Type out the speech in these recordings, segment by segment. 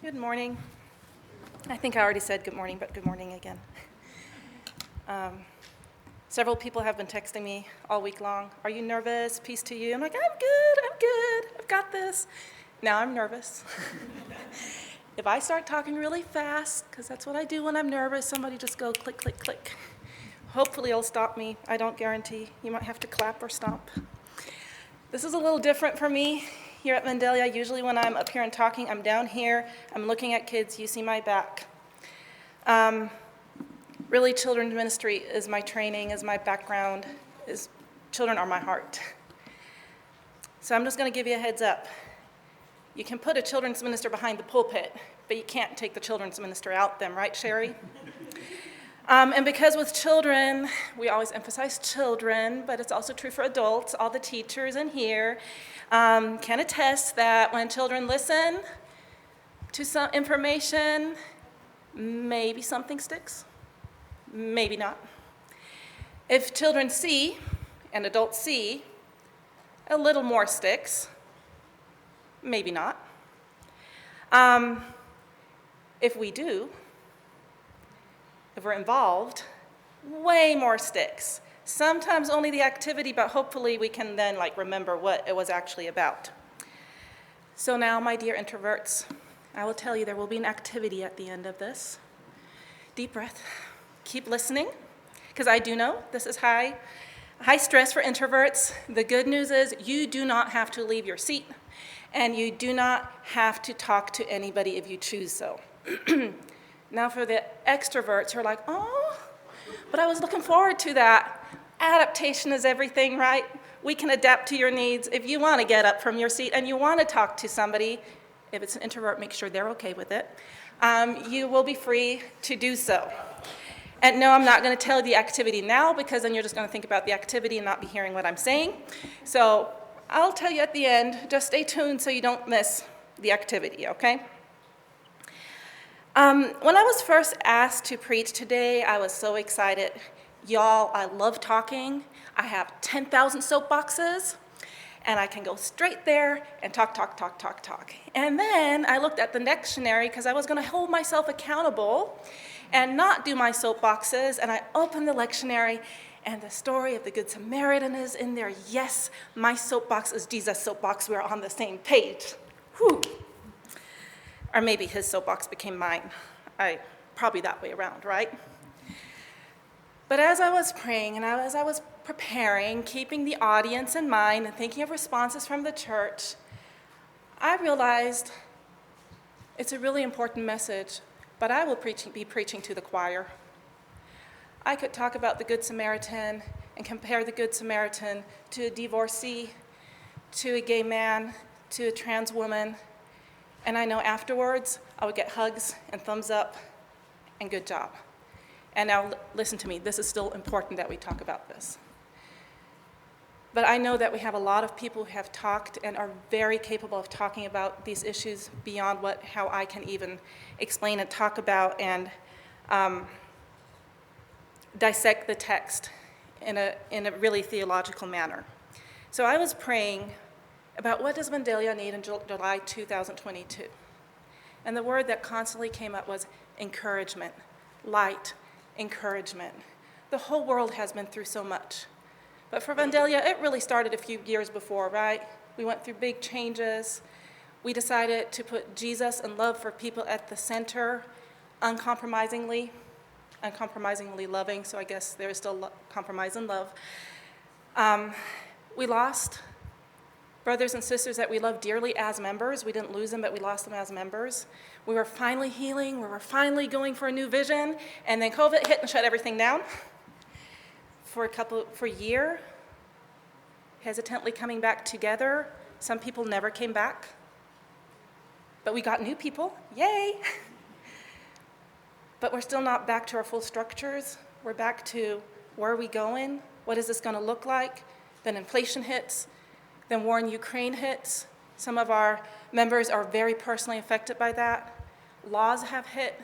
Good morning. I think I already said good morning, but good morning again. Several people have been texting me all week long. Are you nervous? Peace to you. I'm like, I'm good. I've got this. Now I'm nervous. If I start talking really fast, because that's what I do when I'm nervous, somebody just go click, click, click. Hopefully it'll stop me. I don't guarantee. You might have to clap or stomp. This is a little different for me. Here at Vandalia, usually when I'm up here and talking, I'm down here, I'm looking at kids, you see my back. Really, children's ministry is my training, is my background, children are my heart. So I'm just gonna give you a heads up. You can put a children's minister behind the pulpit, but you can't take the children's minister out them, right, Sherry? And because with children, we always emphasize children, but it's also true for adults, all the teachers in here can attest that when children listen to some information, maybe something sticks, maybe not. If children see, and adults see, a little more sticks, maybe not. If we do, if we're involved, way more sticks. Sometimes only the activity, but hopefully we can then remember what it was actually about. So now, my dear introverts, I will tell you there will be an activity at the end of this. Deep breath. Keep listening, because I do know this is high stress for introverts. The good news is you do not have to leave your seat, and you do not have to talk to anybody if you choose so. Now for the extroverts who are like, oh, but I was looking forward to that. Adaptation is everything, right? We can adapt to your needs. If you want to get up from your seat and you want to talk to somebody, if it's an introvert, make sure they're okay with it. You will be free to do so. And no, I'm not going to tell you the activity now, because then you're just going to think about the activity and not be hearing what I'm saying. So I'll tell you at the end. Just stay tuned so you don't miss the activity, okay? When I was first asked to preach today, I was so excited. Y'all, I love talking. I have 10,000 soapboxes, and I can go straight there and talk. And then I looked at the lectionary, because I was going to hold myself accountable and not do my soapboxes, and I opened the lectionary, and the story of the Good Samaritan is in there. Yes, my soapbox is Jesus' soapbox. We're on the same page. Whew. Or maybe his soapbox became mine. Probably that way around, right? But as I was praying and as I was preparing, keeping the audience in mind and thinking of responses from the church, I realized it's a really important message, but I will be preaching to the choir. I could talk about the Good Samaritan and compare the Good Samaritan to a divorcee, to a gay man, to a trans woman, and I know afterwards I would get hugs and thumbs up and good job. And now listen to me, this is still important that we talk about this. But I know that we have a lot of people who have talked and are very capable of talking about these issues beyond how I can even explain and talk about and dissect the text in a really theological manner. So I was praying about what does Vandalia need in July 2022. And the word that constantly came up was encouragement, light, encouragement. The whole world has been through so much. But for Vandalia, it really started a few years before, right? We went through big changes. We decided to put Jesus and love for people at the center, uncompromisingly loving, so I guess there is still compromise in love. We lost brothers and sisters that we love dearly as members. We didn't lose them, but we lost them as members. We were finally healing. We were finally going for a new vision. And then COVID hit and shut everything down for a year, hesitantly coming back together. Some people never came back. But we got new people. Yay! But we're still not back to our full structures. We're back to where are we going? What is this going to look like? Then inflation hits. Then war in Ukraine hits. Some of our members are very personally affected by that. Laws have hit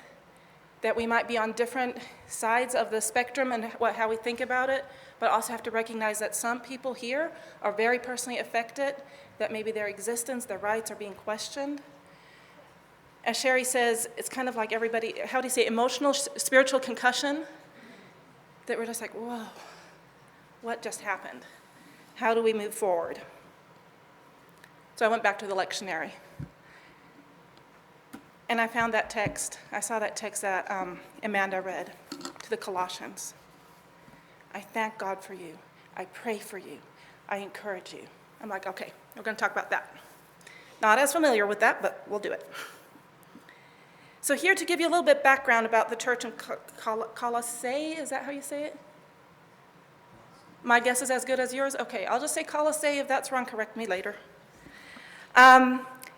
that we might be on different sides of the spectrum and how we think about it, but also have to recognize that some people here are very personally affected, that maybe their existence, their rights are being questioned. as Sherry says, it's kind of like everybody, how do you say, emotional, spiritual concussion, that we're just like, whoa, what just happened? How do we move forward? So I went back to the lectionary. And I found that text. I saw that text that Amanda read to the Colossians. I thank God for you. I pray for you. I encourage you. I'm like, okay, we're going to talk about that. Not as familiar with that, but we'll do it. So here to give you a little bit background about the church in Colossae, is that how you say it? My guess is as good as yours? Okay, I'll just say Colossae. If that's wrong, correct me later.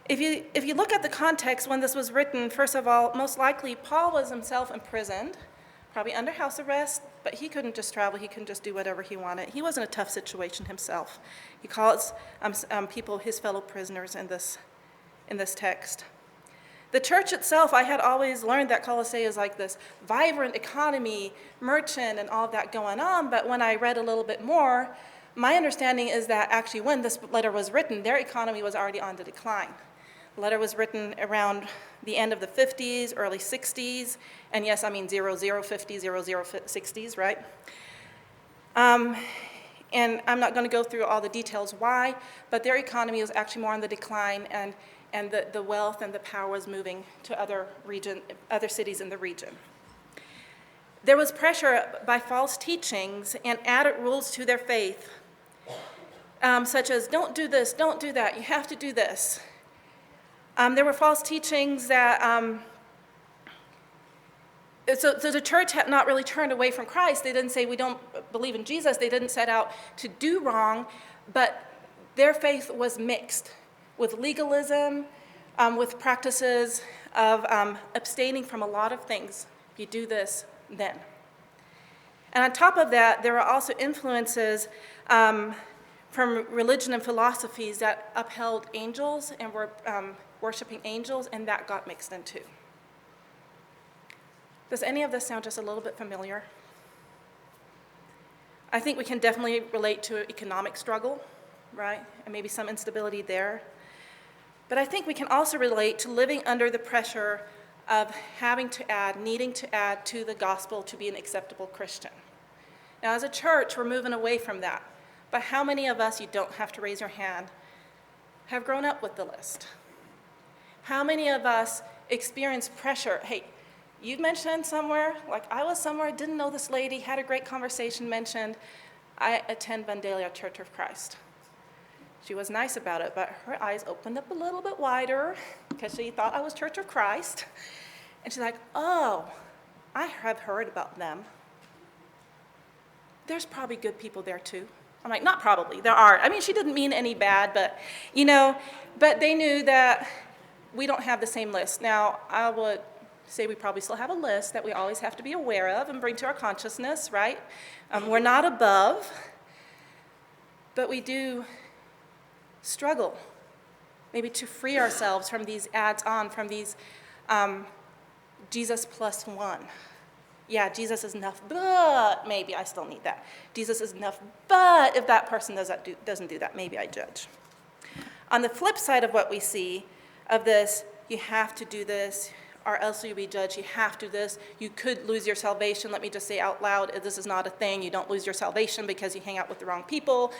If you look at the context when this was written, first of all, most likely Paul was himself imprisoned, probably under house arrest, but he couldn't just travel. He couldn't just do whatever he wanted. He was in a tough situation himself. He calls people his fellow prisoners in this text. The church itself, I had always learned that Colossae is like this vibrant economy, merchant, and all of that going on, but when I read a little bit more, my understanding is that actually when this letter was written, their economy was already on the decline. The letter was written around the end of the 50s, early 60s, and yes, I mean 0050s, 0060s, right? And I'm not going to go through all the details why, but their economy was actually more on the decline, and the wealth and the power was moving to other cities in the region. There was pressure by false teachings and added rules to their faith, such as don't do this, don't do that, you have to do this. There were false teachings that, so the church had not really turned away from Christ. They didn't say we don't believe in Jesus. They didn't set out to do wrong, but their faith was mixed with legalism, with practices of abstaining from a lot of things. If you do this, then. And on top of that, there were also influences from religion and philosophies that upheld angels and were worshiping angels, and that got mixed in too. Does any of this sound just a little bit familiar? I think we can definitely relate to economic struggle, right? And maybe some instability there. But I think we can also relate to living under the pressure of having to add, needing to add to the gospel to be an acceptable Christian. Now, as a church, we're moving away from that. But how many of us, you don't have to raise your hand, have grown up with the list? How many of us experience pressure? Hey, you mentioned somewhere, like I was somewhere, didn't know this lady, had a great conversation, mentioned, I attend Vandalia Church of Christ. She was nice about it, but her eyes opened up a little bit wider because she thought I was Church of Christ. And she's like, oh, I have heard about them. There's probably good people there too. I'm like, not probably, there are. I mean, she didn't mean any bad, but, but they knew that we don't have the same list. Now, I would say we probably still have a list that we always have to be aware of and bring to our consciousness, right? We're not above, but we do struggle maybe to free ourselves from these adds-on, from these Jesus plus one. Yeah, Jesus is enough, but maybe I still need that. Jesus is enough, but if that person doesn't do that, maybe I judge. On the flip side of what we see of this, you have to do this, or else you'll be judged. You have to do this. You could lose your salvation. Let me just say out loud, this is not a thing. You don't lose your salvation because you hang out with the wrong people,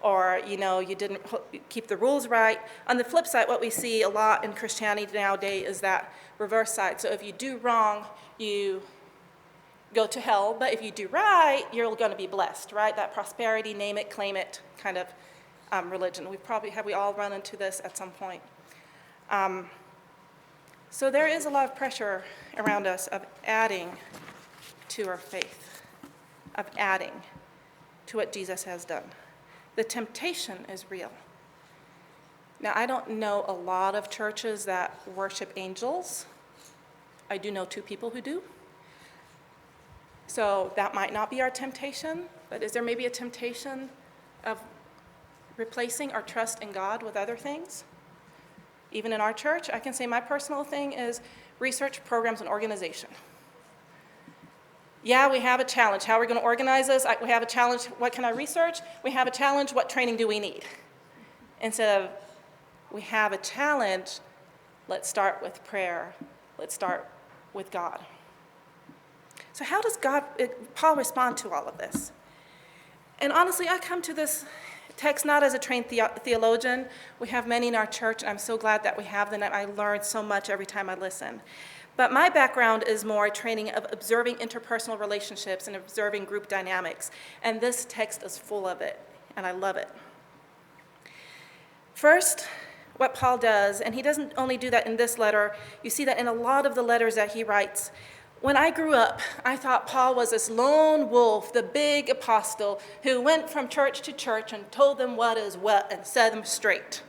or you didn't keep the rules right. On the flip side, what we see a lot in Christianity nowadays is that reverse side. So if you do wrong, you go to hell, but if you do right, you're going to be blessed, right? That prosperity, name it, claim it kind of religion. Have we all run into this at some point? So there is a lot of pressure around us of adding to our faith, of adding to what Jesus has done. The temptation is real. Now, I don't know a lot of churches that worship angels. I do know 2 people who do. So that might not be our temptation, but is there maybe a temptation of replacing our trust in God with other things? Even in our church, I can say my personal thing is research, programs, and organization. Yeah, we have a challenge. How are we going to organize this? We have a challenge. What can I research? We have a challenge. What training do we need? Instead of we have a challenge, Let's start with prayer. Let's start with God. So how does Paul respond to all of this? And honestly, I come to this text not as a trained theologian. We have many in our church, and I'm so glad that we have them, and I learn so much every time I listen. But my background is more a training of observing interpersonal relationships and observing group dynamics, and this text is full of it, and I love it. First, what Paul does, and he doesn't only do that in this letter, you see that in a lot of the letters that he writes. When I grew up, I thought Paul was this lone wolf, the big apostle who went from church to church and told them what is what and set them straight.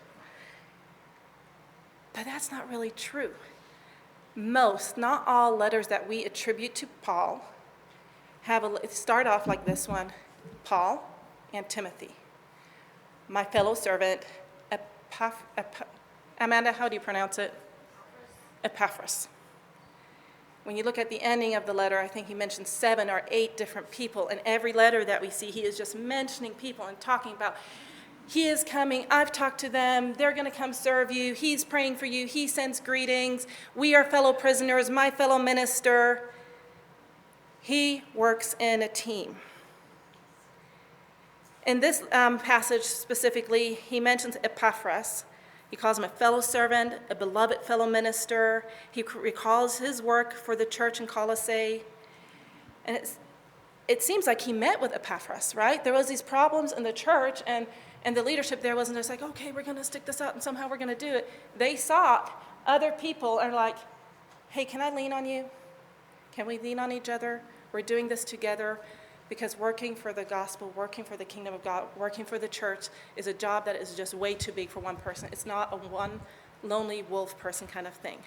But that's not really true. Most, not all letters that we attribute to Paul start off like this one: Paul and Timothy, my fellow servant, Amanda, how do you pronounce it? Epaphras. When you look at the ending of the letter, I think he mentions 7 or 8 different people. In every letter that we see, he is just mentioning people and talking about, he is coming, I've talked to them, they're going to come serve you, he's praying for you, he sends greetings, we are fellow prisoners, my fellow minister. He works in a team. In this passage specifically, he mentions Epaphras. He calls him a fellow servant, a beloved fellow minister. He recalls his work for the church in Colossae. And it seems like he met with Epaphras, right? There was these problems in the church, and the leadership there wasn't just like, okay, we're going to stick this out and somehow we're going to do it. They sought other people and like, hey, can I lean on you? Can we lean on each other? We're doing this together. Because working for the gospel, working for the kingdom of God, working for the church is a job that is just way too big for one person. It's not a one lonely wolf person kind of thing.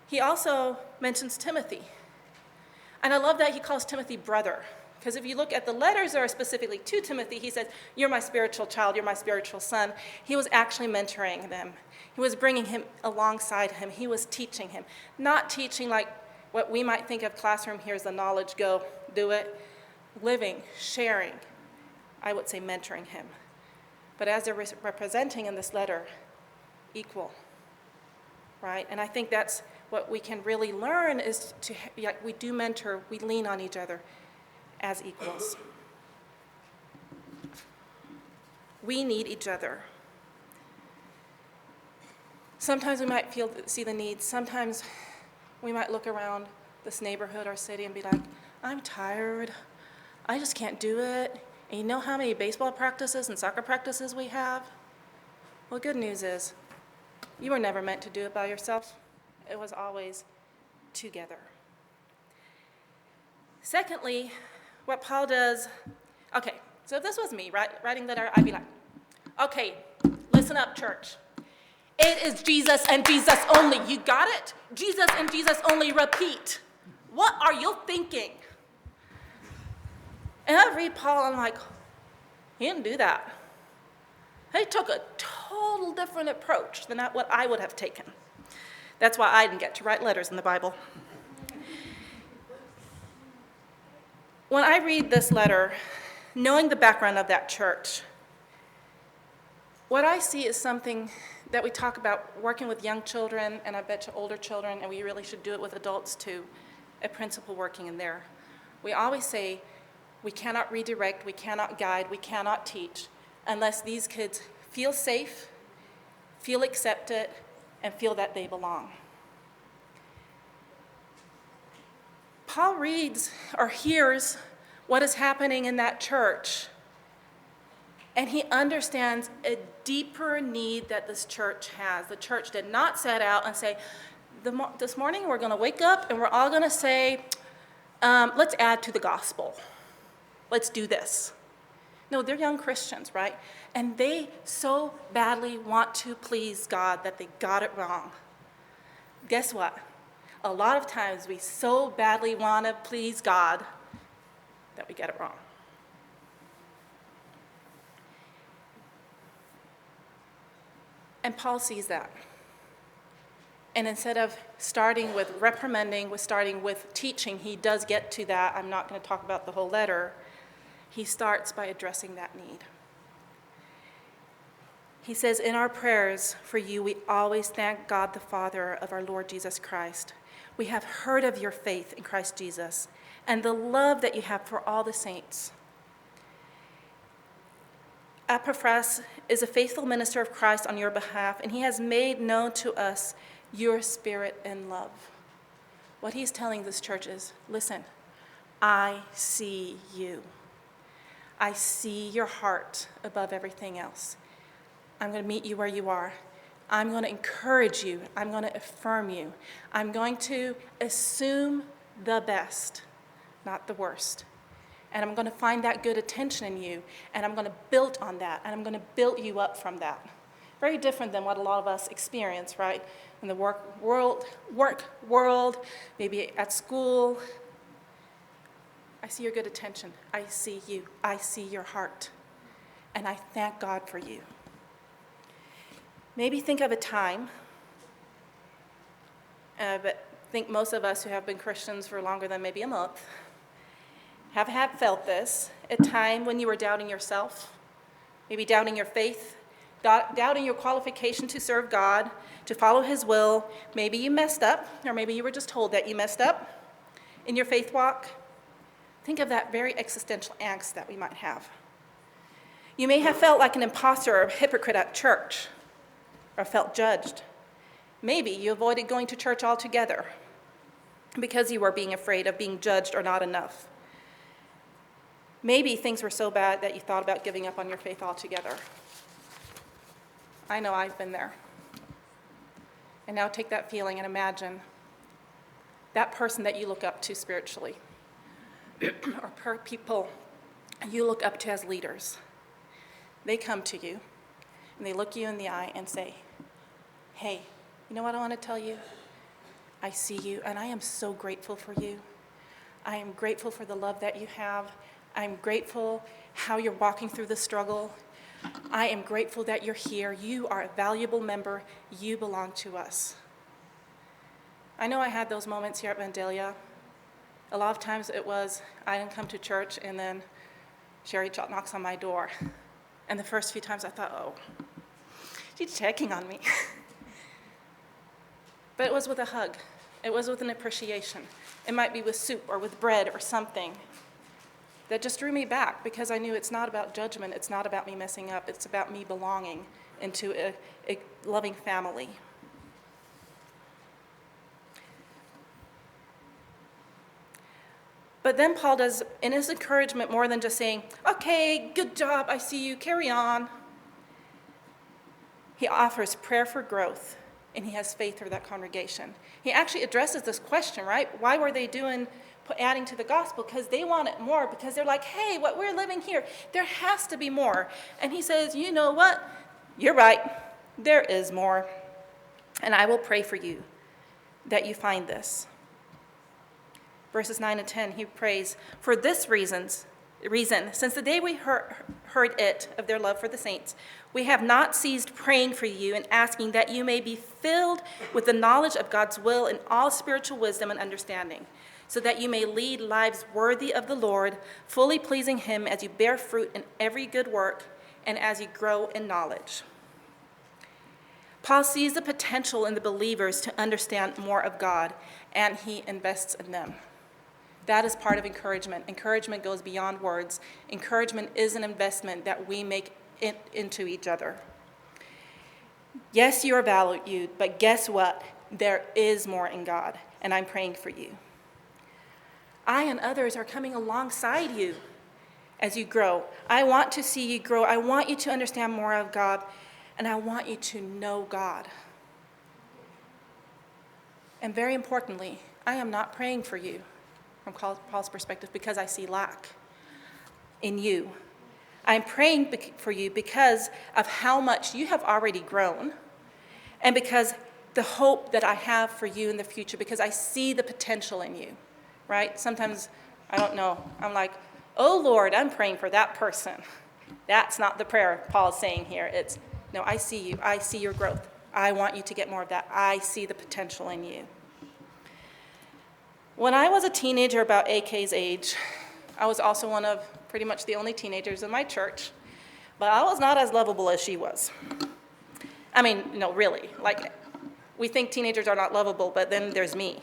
He also mentions Timothy. And I love that he calls Timothy brother. Because if you look at the letters that are specifically to Timothy, he says, you're my spiritual child, you're my spiritual son. He was actually mentoring them. He was bringing him alongside him. He was teaching him. Not teaching like what we might think of classroom, here's the knowledge, go do it. Living, sharing, I would say mentoring him. But as they're representing in this letter, equal, right? And I think that's what we can really learn is we do mentor, we lean on each other as equals. We need each other. Sometimes we might see the needs. Sometimes we might look around this neighborhood or city and be like, I'm tired. I just can't do it. And you know how many baseball practices and soccer practices we have? Well, good news is you were never meant to do it by yourself. It was always together. Secondly, what Paul does, okay, so if this was me writing the letter, I'd be like, okay, listen up, church. It is Jesus and Jesus only. You got it? Jesus and Jesus only, repeat. What are you thinking? And I read Paul, I'm like, he didn't do that. He took a total different approach than what I would have taken. That's why I didn't get to write letters in the Bible. When I read this letter, knowing the background of that church, what I see is something that we talk about working with young children, and I bet you older children, and we really should do it with adults too, a principle working in there. We always say, we cannot redirect, we cannot guide, we cannot teach unless these kids feel safe, feel accepted, and feel that they belong. Paul reads or hears what is happening in that church, and he understands a deeper need that this church has. The church did not set out and say, this morning we're going to wake up and we're all going to say, let's add to the gospel. Let's do this. No, they're young Christians, right? And they so badly want to please God that they got it wrong. Guess what? A lot of times we so badly want to please God that we get it wrong. And Paul sees that. And instead of starting with reprimanding, starting with teaching, he does get to that. I'm not going to talk about the whole letter. He starts by addressing that need. He says, in our prayers for you, we always thank God the Father of our Lord Jesus Christ. We have heard of your faith in Christ Jesus and the love that you have for all the saints. Epaphras is a faithful minister of Christ on your behalf, and he has made known to us your spirit and love. What he's telling this church is, listen, I see you. I see your heart above everything else. I'm going to meet you where you are. I'm going to encourage you. I'm going to affirm you. I'm going to assume the best, not the worst. And I'm going to find that good attention in you, and I'm going to build on that, and I'm going to build you up from that. Very different than what a lot of us experience, right? In the work world, maybe at school. I see your good attention. I see you. I see your heart. And I thank God for you. Maybe think of a time, but think most of us who have been Christians for longer than maybe a month have felt this, a time when you were doubting yourself, maybe doubting your faith, doubting your qualification to serve God, to follow his will. Maybe you messed up, or maybe you were just told that you messed up in your faith walk. Think of that very existential angst that we might have. You may have felt like an imposter or a hypocrite at church, or felt judged. Maybe you avoided going to church altogether because you were being afraid of being judged or not enough. Maybe things were so bad that you thought about giving up on your faith altogether. I know I've been there. And now take that feeling and imagine that person that you look up to spiritually, or people you look up to as leaders. They come to you, and they look you in the eye and say, hey, you know what I want to tell you? I see you, and I am so grateful for you. I am grateful for the love that you have. I'm grateful how you're walking through the struggle. I am grateful that you're here. You are a valuable member. You belong to us. I know I had those moments here at Vandalia. A lot of times it was, I didn't come to church, and then Sherry knocks on my door. And the first few times I thought, oh, she's checking on me. But it was with a hug. It was with an appreciation. It might be with soup or with bread or something that just drew me back, because I knew it's not about judgment. It's not about me messing up. It's about me belonging into a loving family. But then Paul does, in his encouragement, more than just saying, okay, good job, I see you, carry on. He offers prayer for growth, and he has faith for that congregation. He actually addresses this question, right? Why were they adding to the gospel? Because they wanted more, because they're like, hey, what we're living here, there has to be more. And he says, you know what? You're right. There is more. And I will pray for you that you find this. Verses 9 and 10, he prays, for this reason, since the day we heard it of their love for the saints, we have not ceased praying for you and asking that you may be filled with the knowledge of God's will and all spiritual wisdom and understanding, so that you may lead lives worthy of the Lord, fully pleasing him as you bear fruit in every good work and as you grow in knowledge. Paul sees the potential in the believers to understand more of God, and he invests in them. That is part of encouragement. Encouragement goes beyond words. Encouragement is an investment that we make into each other. Yes, you are valued, but guess what? There is more in God, and I'm praying for you. I and others are coming alongside you as you grow. I want to see you grow. I want you to understand more of God, and I want you to know God. And very importantly, I am not praying for you from Paul's perspective because I see lack in you. I'm praying for you because of how much you have already grown, and because the hope that I have for you in the future, because I see the potential in you, right? Sometimes, I don't know, I'm like, oh Lord, I'm praying for that person. That's not the prayer Paul is saying here. It's, no, I see you. I see your growth. I want you to get more of that. I see the potential in you. When I was a teenager, about AK's age, I was also one of pretty much the only teenagers in my church, but I was not as lovable as she was. I mean, no, really. Like, we think teenagers are not lovable, but then there's me.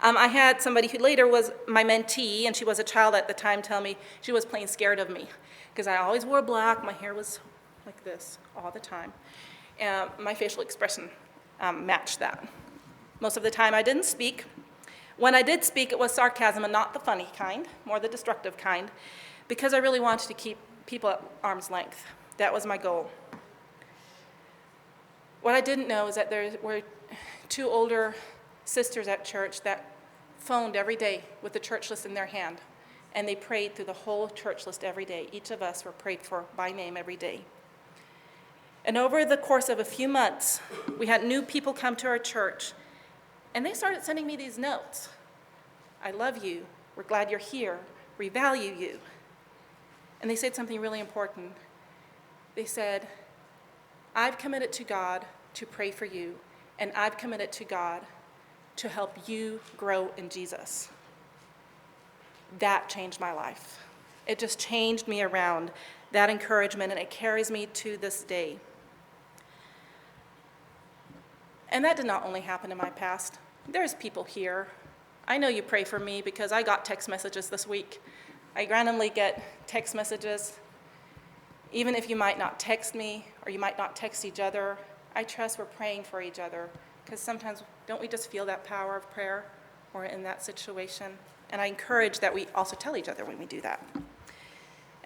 I had somebody who later was my mentee, and she was a child at the time, tell me she was plain scared of me because I always wore black. My hair was like this all the time. And my facial expression matched that. Most of the time I didn't speak. When I did speak, it was sarcasm and not the funny kind, more the destructive kind, because I really wanted to keep people at arm's length. That was my goal. What I didn't know is that there were 2 older sisters at church that phoned every day with the church list in their hand, and they prayed through the whole church list every day. Each of us were prayed for by name every day. And over the course of a few months, we had new people come to our church, and they started sending me these notes. I love you. We're glad you're here. We value you. And they said something really important. They said, I've committed to God to pray for you, and I've committed to God to help you grow in Jesus. That changed my life. It just changed me around, that encouragement, and it carries me to this day. And that did not only happen in my past. There's people here. I know you pray for me because I got text messages this week. I randomly get text messages. Even if you might not text me or you might not text each other, I trust we're praying for each other, because sometimes don't we just feel that power of prayer or in that situation? And I encourage that we also tell each other when we do that.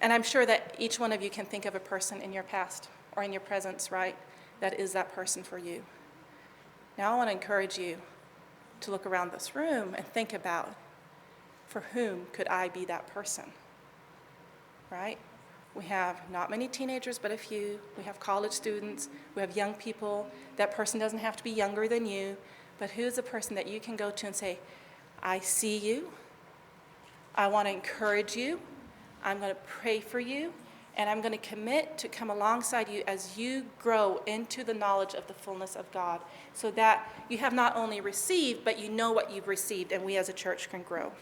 And I'm sure that each one of you can think of a person in your past or in your presence, right, that is that person for you. Now I want to encourage you to look around this room and think about, for whom could I be that person, right? We have not many teenagers, but a few. We have college students. We have young people. That person doesn't have to be younger than you, but who's the person that you can go to and say, I see you. I want to encourage you. I'm going to pray for you, and I'm going to commit to come alongside you as you grow into the knowledge of the fullness of God, so that you have not only received, but you know what you've received, and we as a church can grow.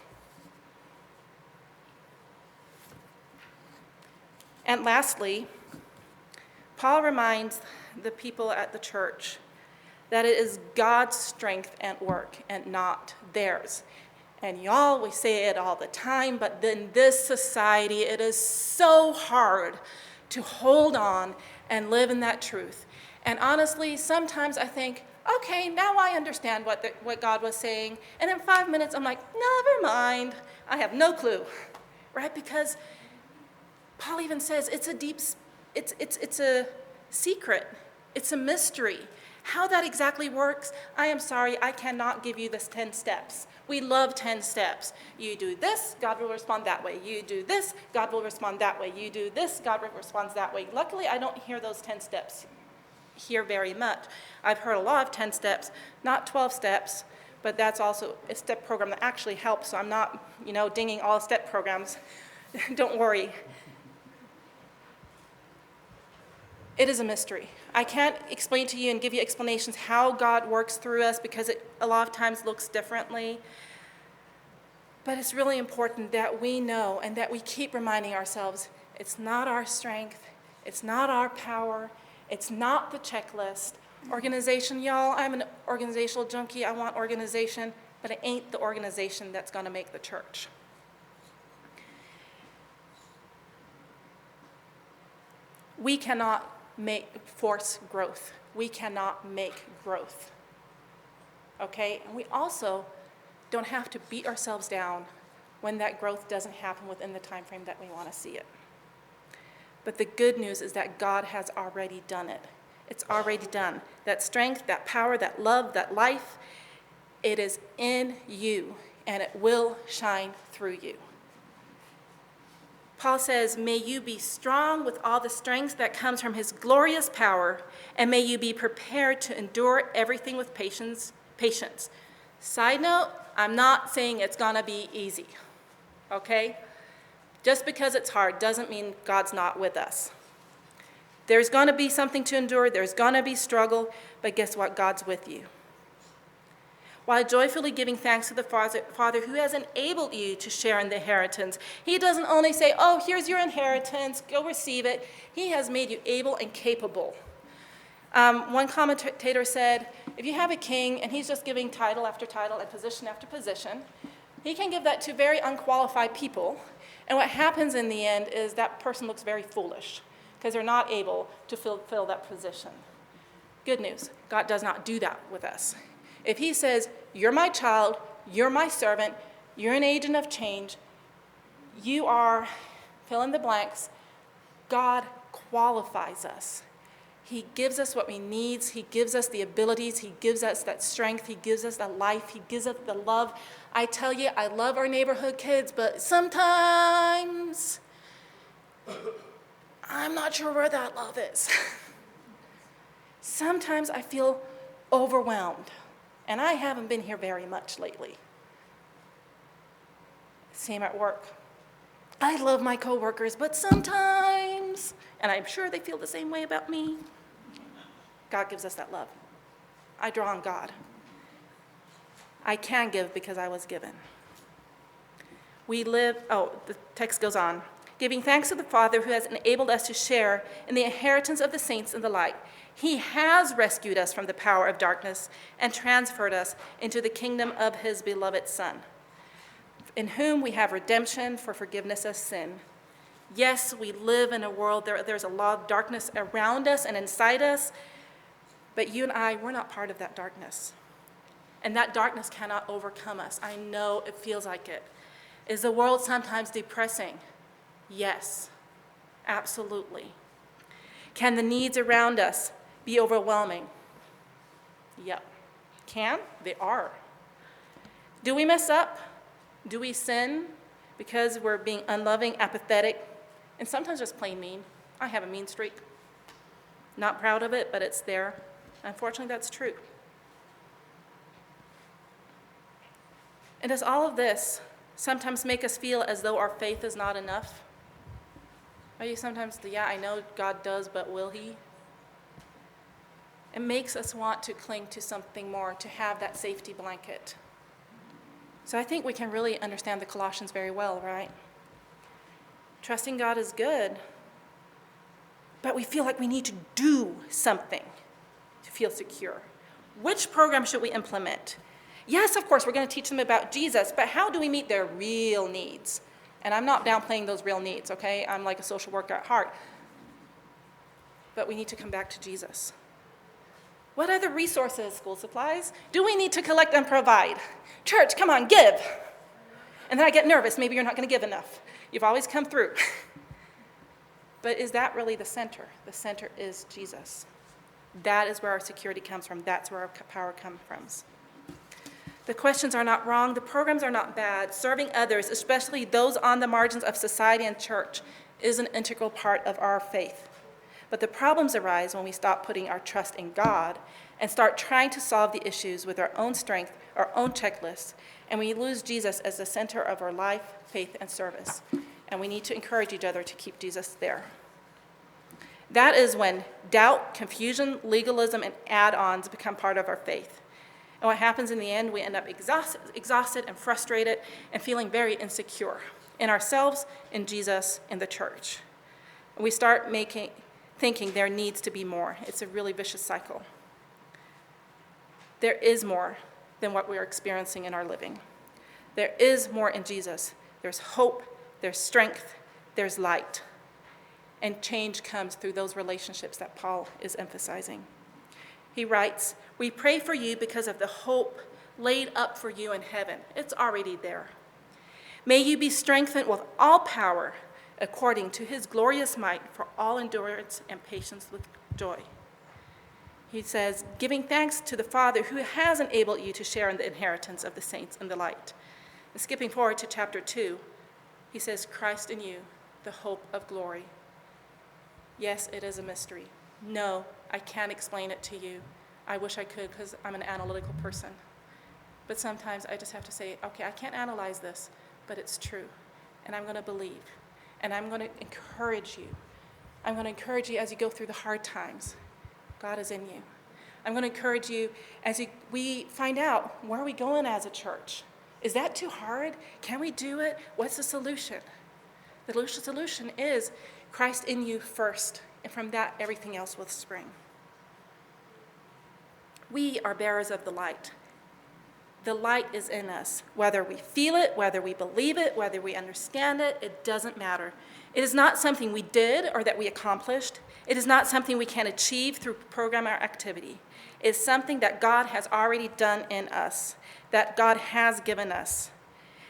And lastly, Paul reminds the people at the church that it is God's strength at work and not theirs. And y'all, we say it all the time, but in this society, it is so hard to hold on and live in that truth. And honestly, sometimes I think, okay, now I understand what God was saying. And in 5 minutes, I'm like, never mind. I have no clue, right? Because Paul even says it's a secret. It's a mystery. How that exactly works, I am sorry, I cannot give you this 10 steps. We love 10 steps. You do this, God will respond that way. You do this, God will respond that way. You do this, God responds that way. Luckily, I don't hear those 10 steps here very much. I've heard a lot of 10 steps, not 12 steps, but that's also a step program that actually helps, so I'm not, dinging all step programs. Don't worry. It is a mystery. I can't explain to you and give you explanations how God works through us, because it a lot of times looks differently. But it's really important that we know and that we keep reminding ourselves, it's not our strength, it's not our power, it's not the checklist. Organization, y'all, I'm an organizational junkie. I want organization, but it ain't the organization that's going to make the church. We cannot force growth. We cannot make growth. Okay? And we also don't have to beat ourselves down when that growth doesn't happen within the time frame that we want to see it. But the good news is that God has already done it. It's already done. That strength, that power, that love, that life, it is in you, and it will shine through you. Paul says, may you be strong with all the strength that comes from his glorious power, and may you be prepared to endure everything with patience. Side note, I'm not saying it's going to be easy, okay? Just because it's hard doesn't mean God's not with us. There's going to be something to endure. There's going to be struggle, but guess what? God's with you. While joyfully giving thanks to the Father who has enabled you to share in the inheritance. He doesn't only say, oh, here's your inheritance, go receive it. He has made you able and capable. One commentator said, if you have a king and he's just giving title after title and position after position, he can give that to very unqualified people. And what happens in the end is that person looks very foolish because they're not able to fulfill that position. Good news, God does not do that with us. If he says, you're my child, you're my servant, you're an agent of change, you are fill in the blanks, God qualifies us. He gives us what we need. He gives us the abilities. He gives us that strength. He gives us the life. He gives us the love. I tell you, I love our neighborhood kids, but sometimes I'm not sure where that love is. Sometimes I feel overwhelmed, and I haven't been here very much lately. Same at work. I love my coworkers, but sometimes, and I'm sure they feel the same way about me, God gives us that love. I draw on God. I can give because I was given. The text goes on. Giving thanks to the Father who has enabled us to share in the inheritance of the saints in the light. He has rescued us from the power of darkness and transferred us into the kingdom of his beloved Son, in whom we have redemption for forgiveness of sin. Yes, we live in a world, there's a lot of darkness around us and inside us, but you and I, we're not part of that darkness. And that darkness cannot overcome us. I know it feels like it. Is the world sometimes depressing? Yes, absolutely. Can the needs around us be overwhelming? Yep. Can? They are. Do we mess up? Do we sin because we're being unloving, apathetic, and sometimes just plain mean? I have a mean streak. Not proud of it, but it's there. Unfortunately, that's true. And does all of this sometimes make us feel as though our faith is not enough? Are you sometimes, yeah, I know God does, but will he? It makes us want to cling to something more, to have that safety blanket. So I think we can really understand the Colossians very well, right? Trusting God is good, but we feel like we need to do something to feel secure. Which program should we implement? Yes, of course, we're going to teach them about Jesus, but how do we meet their real needs? And I'm not downplaying those real needs, okay? I'm like a social worker at heart. But we need to come back to Jesus. What other resources, school supplies, do we need to collect and provide? Church, come on, give. And then I get nervous. Maybe you're not going to give enough. You've always come through. But is that really the center? The center is Jesus. That is where our security comes from. That's where our power comes from. The questions are not wrong. The programs are not bad. Serving others, especially those on the margins of society and church, is an integral part of our faith. But the problems arise when we stop putting our trust in God and start trying to solve the issues with our own strength, our own checklists, and we lose Jesus as the center of our life, faith, and service. And we need to encourage each other to keep Jesus there. That is when doubt, confusion, legalism, and add-ons become part of our faith. And what happens in the end, we end up exhausted and frustrated and feeling very insecure in ourselves, in Jesus, in the church. And we start thinking there needs to be more. It's a really vicious cycle. There is more than what we're experiencing in our living. There is more in Jesus. There's hope, there's strength, there's light. And change comes through those relationships that Paul is emphasizing. He writes, "We pray for you because of the hope laid up for you in heaven." It's already there. "May you be strengthened with all power according to his glorious might for all endurance and patience with joy." He says, giving thanks to the Father who has enabled you to share in the inheritance of the saints in the light. And skipping forward to chapter 2, he says, Christ in you, the hope of glory. Yes, it is a mystery. No, I can't explain it to you. I wish I could because I'm an analytical person. But sometimes I just have to say, okay, I can't analyze this, but it's true. And I'm going to believe. And I'm going to encourage you. I'm going to encourage you as you go through the hard times. God is in you. I'm going to encourage you as we find out, where are we going as a church? Is that too hard? Can we do it? What's the solution? The solution is Christ in you first. And from that, everything else will spring. We are bearers of the light. The light is in us. Whether we feel it, whether we believe it, whether we understand it, it doesn't matter. It is not something we did or that we accomplished. It is not something we can achieve through program or activity. It is something that God has already done in us, that God has given us.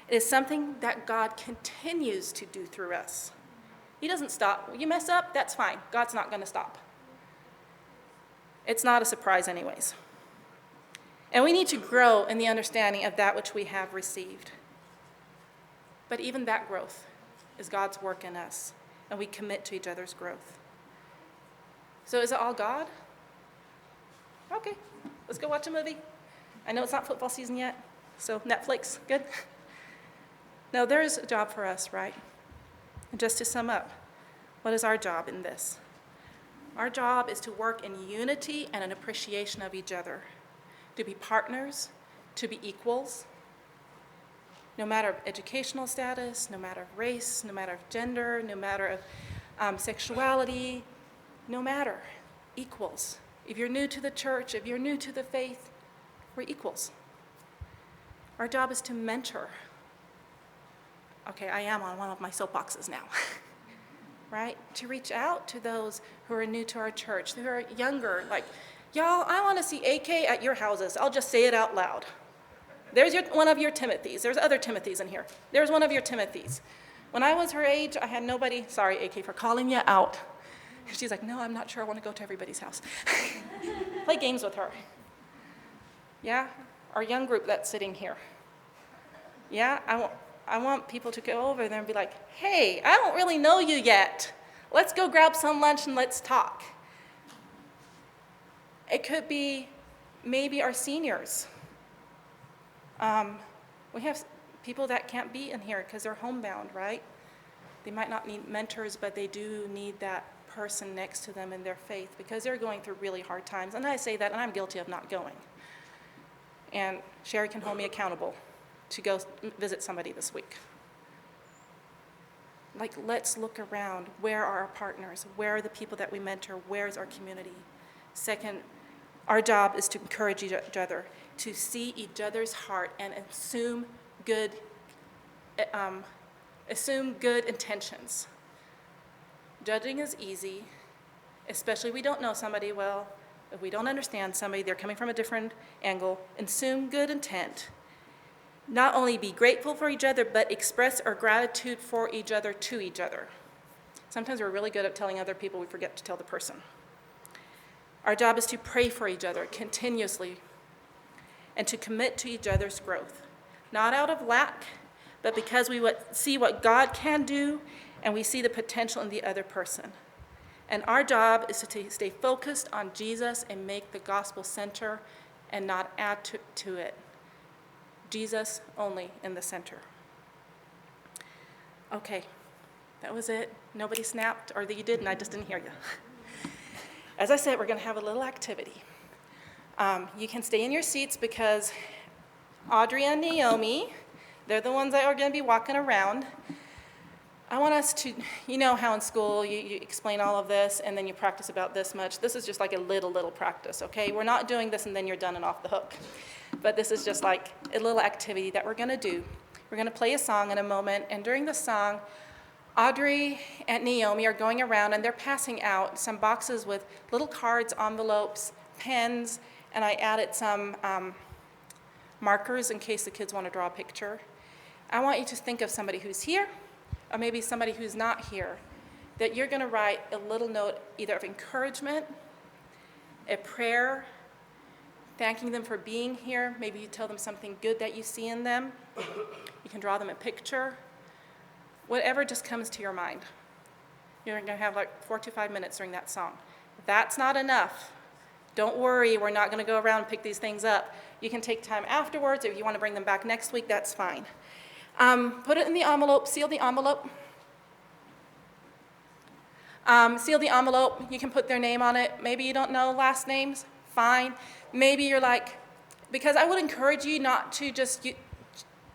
It is something that God continues to do through us. He doesn't stop. You mess up, that's fine. God's not going to stop. It's not a surprise anyways. And we need to grow in the understanding of that which we have received. But even that growth is God's work in us, and we commit to each other's growth. So is it all God? Okay, let's go watch a movie. I know it's not football season yet, so Netflix, good? No, there is a job for us, right? And just to sum up, what is our job in this? Our job is to work in unity and an appreciation of each other, to be partners, to be equals, no matter of educational status, no matter of race, no matter of gender, no matter of sexuality, no matter, equals. If you're new to the church, if you're new to the faith, we're equals. Our job is to mentor. Okay, I am on one of my soapboxes now, right? To reach out to those who are new to our church, who are younger, like, y'all, I want to see AK at your houses. I'll just say it out loud. There's one of your Timothys. There's other Timothys in here. There's one of your Timothys. When I was her age, I had nobody. Sorry, AK, for calling you out. She's like, no, I'm not sure I want to go to everybody's house. Play games with her. Yeah? Our young group that's sitting here. Yeah? I want people to go over there and be like, hey, I don't really know you yet. Let's go grab some lunch and let's talk. It could be maybe our seniors. We have people that can't be in here because they're homebound, right? They might not need mentors, but they do need that person next to them in their faith because they're going through really hard times. And I say that, and I'm guilty of not going. And Sherry can hold me accountable to go visit somebody this week. Like, let's look around. Where are our partners? Where are the people that we mentor? Where's our community? Second, our job is to encourage each other, to see each other's heart and assume good intentions. Judging is easy, especially if we don't know somebody well, if we don't understand somebody, they're coming from a different angle. Assume good intent. Not only be grateful for each other, but express our gratitude for each other to each other. Sometimes we're really good at telling other people, we forget to tell the person. Our job is to pray for each other continuously and to commit to each other's growth, not out of lack, but because we see what God can do and we see the potential in the other person. And our job is to stay focused on Jesus and make the gospel center and not add to it. Jesus only in the center. Okay, that was it. Nobody snapped, or that you did, and I just didn't hear you. As I said, we're going to have a little activity. You can stay in your seats because Audrey and Naomi, they're the ones that are going to be walking around. I want us to, you know how in school you explain all of this and then you practice about this much. This is just like a little practice, okay? We're not doing this and then you're done and off the hook. But this is just like a little activity that we're going to do. We're going to play a song in a moment, and during the song, Audrey and Naomi are going around and they're passing out some boxes with little cards, envelopes, pens, and I added some markers in case the kids want to draw a picture. I want you to think of somebody who's here or maybe somebody who's not here, that you're going to write a little note either of encouragement, a prayer, thanking them for being here. Maybe you tell them something good that you see in them. You can draw them a picture. Whatever just comes to your mind. You're going to have like 4 to 5 minutes during that song. If that's not enough, don't worry, we're not going to go around and pick these things up. You can take time afterwards. If you want to bring them back next week, that's fine. Put it in the envelope, seal the envelope. Seal the envelope, you can put their name on it. Maybe you don't know last names, fine. Maybe you're like, because I would encourage you not to just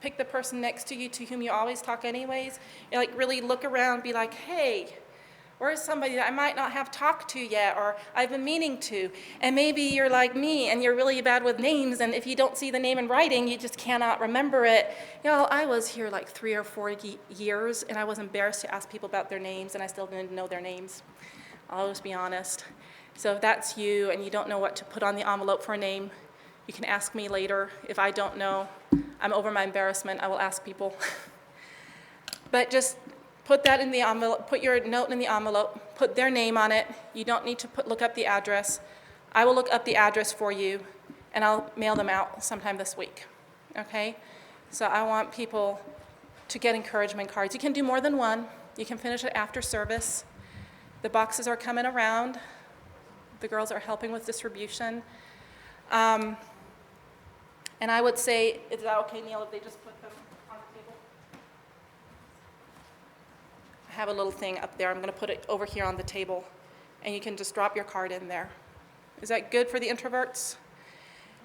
pick the person next to you to whom you always talk anyways. You like really look around and be like, hey, Where's somebody that I might not have talked to yet or I've been meaning to? And maybe you're like me and you're really bad with names, and if you don't see the name in writing, you just cannot remember it. Y'all, I was here like 3 or 4 years, and I was embarrassed to ask people about their names, and I still didn't know their names. I'll just be honest. So if that's you and you don't know what to put on the envelope for a name, you can ask me later. If I don't know, I'm over my embarrassment, I will ask people. But just put that in the envelope, put your note in the envelope, put their name on it. You don't need to look up the address. I will look up the address for you, and I'll mail them out sometime this week, okay? So I want people to get encouragement cards. You can do more than one. You can finish it after service. The boxes are coming around. The girls are helping with distribution. And I would say, is that okay, Neil, if they just put them on the table? I have a little thing up there. I'm going to put it over here on the table, and you can just drop your card in there. Is that good for the introverts?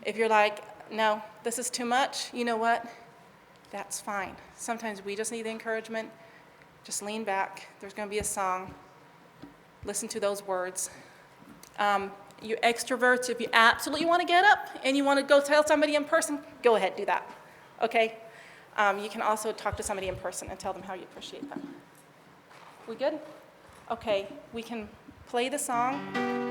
If you're like, no, this is too much, you know what? That's fine. Sometimes we just need the encouragement. Just lean back. There's going to be a song. Listen to those words. You extroverts, if you absolutely want to get up and you want to go tell somebody in person, go ahead, do that, okay? You can also talk to somebody in person and tell them how you appreciate them. We good? Okay, we can play the song.